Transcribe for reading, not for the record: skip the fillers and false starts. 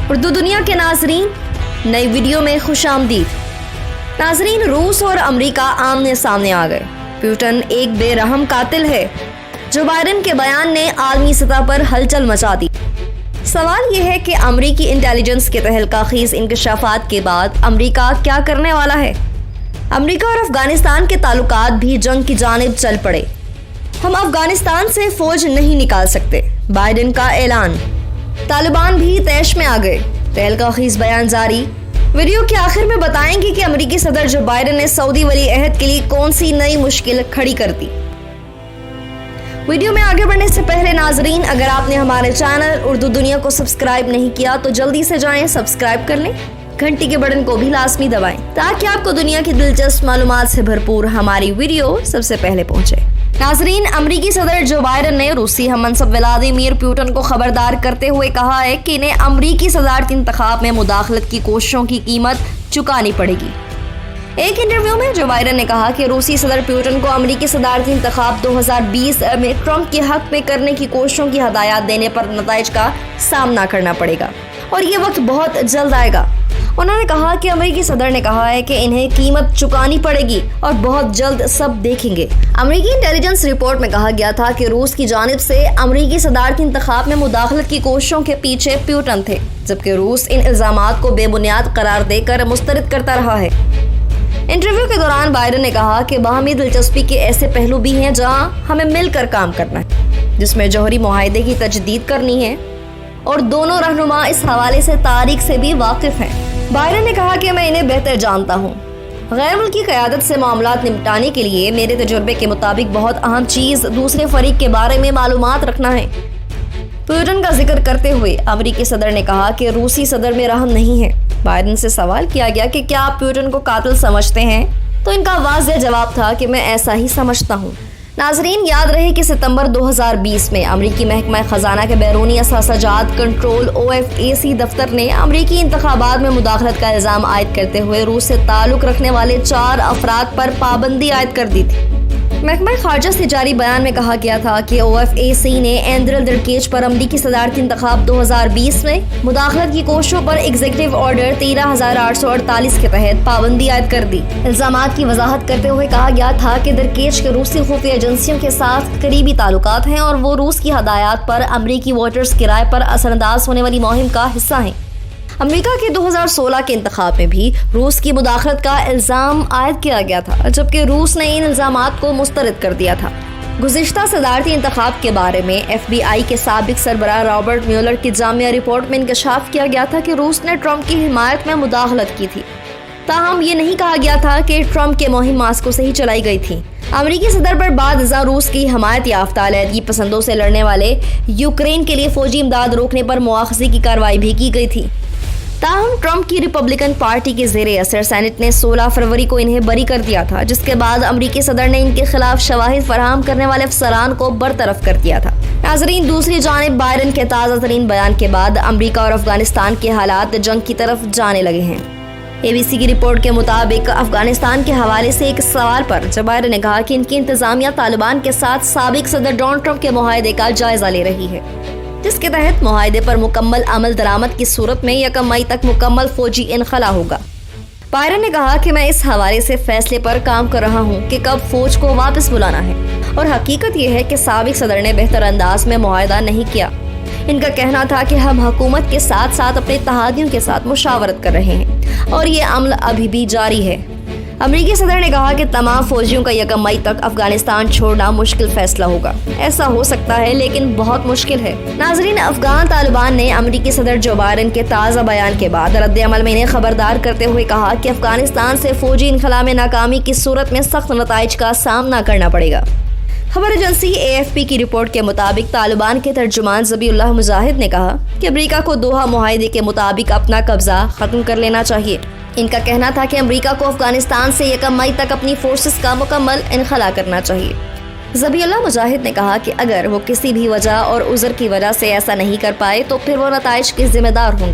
اردو دنیا کے ناظرین، نئی ویڈیو میں خوش آمدید۔ ناظرین، روس اور امریکہ آمنے سامنے آ گئے۔ پیوٹن ایک بے رحم قاتل ہے۔ جو بائیڈن کے بیان نے عالمی سطح پر ہلچل مچا دی۔ سوال یہ ہے کہ امریکی انٹیلیجنس کے تہلکہ خیز انکشافات کے بعد امریکہ کیا کرنے والا ہے؟ امریکہ اور افغانستان کے تعلقات بھی جنگ کی جانب چل پڑے۔ ہم افغانستان سے فوج نہیں نکال سکتے، بائیڈن کا اعلان۔ طالبان بھی طیش میں آ گئے، تہلکہ خیز بیان جاری۔ ویڈیو کے آخر میں بتائیں گے کہ امریکی صدر جو بائیڈن نے سعودی ولی عہد کے لیے کون سی نئی مشکل کھڑی کر دی۔ ویڈیو میں آگے بڑھنے سے پہلے ناظرین، اگر آپ نے ہمارے چینل اردو دنیا کو سبسکرائب نہیں کیا تو جلدی سے جائیں، سبسکرائب کر لیں، گھنٹی کے بٹن کو بھی لازمی دبائیں تاکہ آپ کو دنیا کی دلچسپ معلومات سے بھرپور ہماری ویڈیو سب سے پہلے پہنچے۔ ناظرین، امریکی صدر جو بائیڈن نے روسی ہم منصب ولادیمیر پیوٹن کو خبردار کرتے ہوئے کہا ہے کہ انہیں امریکی صدارتی انتخاب میں مداخلت کی کوششوں کی قیمت چکانی پڑے گی۔ ایک انٹرویو میں جو بائیڈن نے کہا کہ روسی صدر پیوٹن کو امریکی صدارتی انتخاب 2020 میں ٹرمپ کے حق میں کرنے کی کوششوں کی ہدایات دینے پر نتائج کا سامنا کرنا پڑے گا اور یہ وقت بہت جلد آئے گا۔ انہوں نے کہا کہ امریکی صدر نے کہا ہے کہ انہیں قیمت چکانی پڑے گی اور بہت جلد سب دیکھیں گے۔ امریکی انٹیلیجنس رپورٹ میں کہا گیا تھا کہ روس کی جانب سے امریکی صدارتی انتخاب میں مداخلت کی کوششوں کے پیچھے پیوٹن تھے، جبکہ روس ان الزامات کو بے بنیاد قرار دے کر مسترد کرتا رہا ہے۔ انٹرویو کے دوران بائیڈن نے کہا کہ باہمی دلچسپی کے ایسے پہلو بھی ہیں جہاں ہمیں مل کر کام کرنا ہے، جس میں جوہری معاہدے کی تجدید کرنی ہے، اور دونوں رہنما اس حوالے سے تاریخ سے بھی واقف ہیں۔ بائیڈن نے کہا کہ میں انہیں بہتر جانتا ہوں۔ غیر ملکی قیادت سے معاملات نمٹانے کے لیے میرے تجربے کے مطابق بہت اہم چیز دوسرے فریق کے بارے میں معلومات رکھنا ہے۔ پیوٹن کا ذکر کرتے ہوئے امریکی صدر نے کہا کہ روسی صدر میں رحم نہیں ہے۔ بائیڈن سے سوال کیا گیا کہ کیا آپ پیوٹن کو قاتل سمجھتے ہیں، تو ان کا واضح جواب تھا کہ میں ایسا ہی سمجھتا ہوں۔ ناظرین، یاد رہے کہ ستمبر 2020 میں امریکی محکمہ خزانہ کے بیرونی اثاثہ جات کنٹرول OFAC دفتر نے امریکی انتخابات میں مداخلت کا الزام عائد کرتے ہوئے روس سے تعلق رکھنے والے 4 افراد پر پابندی عائد کر دی تھی۔ محکمہ خارجہ سے جاری بیان میں کہا گیا تھا کہ OFAC نے ایندرل درکیچ پر امریکی صدارتی انتخاب 2020 میں مداخلت کی کوششوں پر ایگزیکٹو آرڈر 13,848 کے تحت پابندی عائد کر دی۔ الزامات کی وضاحت کرتے ہوئے کہا گیا تھا کہ درکیچ کے روسی خفیہ ایجنسیوں کے ساتھ قریبی تعلقات ہیں اور وہ روس کی ہدایات پر امریکی ووٹرز کی رائے پر اثر انداز ہونے والی مہم کا حصہ ہیں۔ امریکہ کے 2016 کے انتخاب میں بھی روس کی مداخلت کا الزام عائد کیا گیا تھا، جبکہ روس نے ان الزامات کو مسترد کر دیا تھا۔ گزشتہ صدارتی انتخاب کے بارے میں FBI کے سابق سربراہ رابرٹ میولر کی جامعہ رپورٹ میں انکشاف کیا گیا تھا کہ روس نے ٹرمپ کی حمایت میں مداخلت کی تھی، تاہم یہ نہیں کہا گیا تھا کہ ٹرمپ کی مہم ماسکو سے ہی چلائی گئی تھی۔ امریکی صدر پر بعد ازاں روس کی حمایت یافتہ علیحدگی پسندوں سے لڑنے والے یوکرین کے لیے فوجی امداد روکنے پر مواخذے کی کارروائی بھی کی گئی تھی۔ تاہم ٹرمپ کی ریپبلکن پارٹی کے زیر اثر سینٹ نے 16 فروری کو انہیں بری کر دیا تھا، جس کے بعد امریکی صدر نے ان کے خلاف شواہد فراہم کرنے والے افسران کو برطرف کر دیا تھا۔ ناظرین، دوسری جانب بائیڈن کے تازہ ترین بیان کے بعد امریکہ اور افغانستان کے حالات جنگ کی طرف جانے لگے ہیں۔ ABC کی رپورٹ کے مطابق افغانستان کے حوالے سے ایک سوال پر جو بائیڈن نے کہا کہ ان کی انتظامیہ طالبان کے ساتھ سابق صدر ڈونلڈ ٹرمپ کے معاہدے کا جائزہ لے رہی ہے، جس کے تحت معاہدے پر مکمل عمل درآمد کی صورت میں 1 مئی تک مکمل فوجی انخلا ہوگا۔ بائیڈن نے کہا کہ میں اس حوالے سے فیصلے پر کام کر رہا ہوں کہ کب فوج کو واپس بلانا ہے، اور حقیقت یہ ہے کہ سابق صدر نے بہتر انداز میں معاہدہ نہیں کیا۔ ان کا کہنا تھا کہ ہم حکومت کے ساتھ ساتھ اپنے اتحادیوں کے ساتھ مشاورت کر رہے ہیں اور یہ عمل ابھی بھی جاری ہے۔ امریکی صدر نے کہا کہ تمام فوجیوں کا 1 مئی تک افغانستان چھوڑنا مشکل فیصلہ ہوگا۔ ایسا ہو سکتا ہے لیکن بہت مشکل ہے۔ ناظرین، افغان طالبان نے امریکی صدر جو بائیڈن کے تازہ بیان کے بعد رد عمل میں انہیں خبردار کرتے ہوئے کہا کہ افغانستان سے فوجی انخلا میں ناکامی کی صورت میں سخت نتائج کا سامنا کرنا پڑے گا۔ خبر ایجنسی AFP کی رپورٹ کے مطابق طالبان کے ترجمان ذبیح اللہ مجاہد نے کہا کہ امریکہ کو دوحہ معاہدے کے مطابق اپنا قبضہ ختم کر لینا چاہیے۔ ان کا کہنا تھا کہ امریکہ کو افغانستان سے 1 مئی تک اپنی فورسز کا مکمل انخلا کرنا چاہیے۔ ذبیح اللہ مجاہد نے کہا کہ اگر وہ کسی بھی وجہ اور عذر کی وجہ سے ایسا نہیں کر پائے تو پھر وہ نتائج کے ذمہ دار ہوں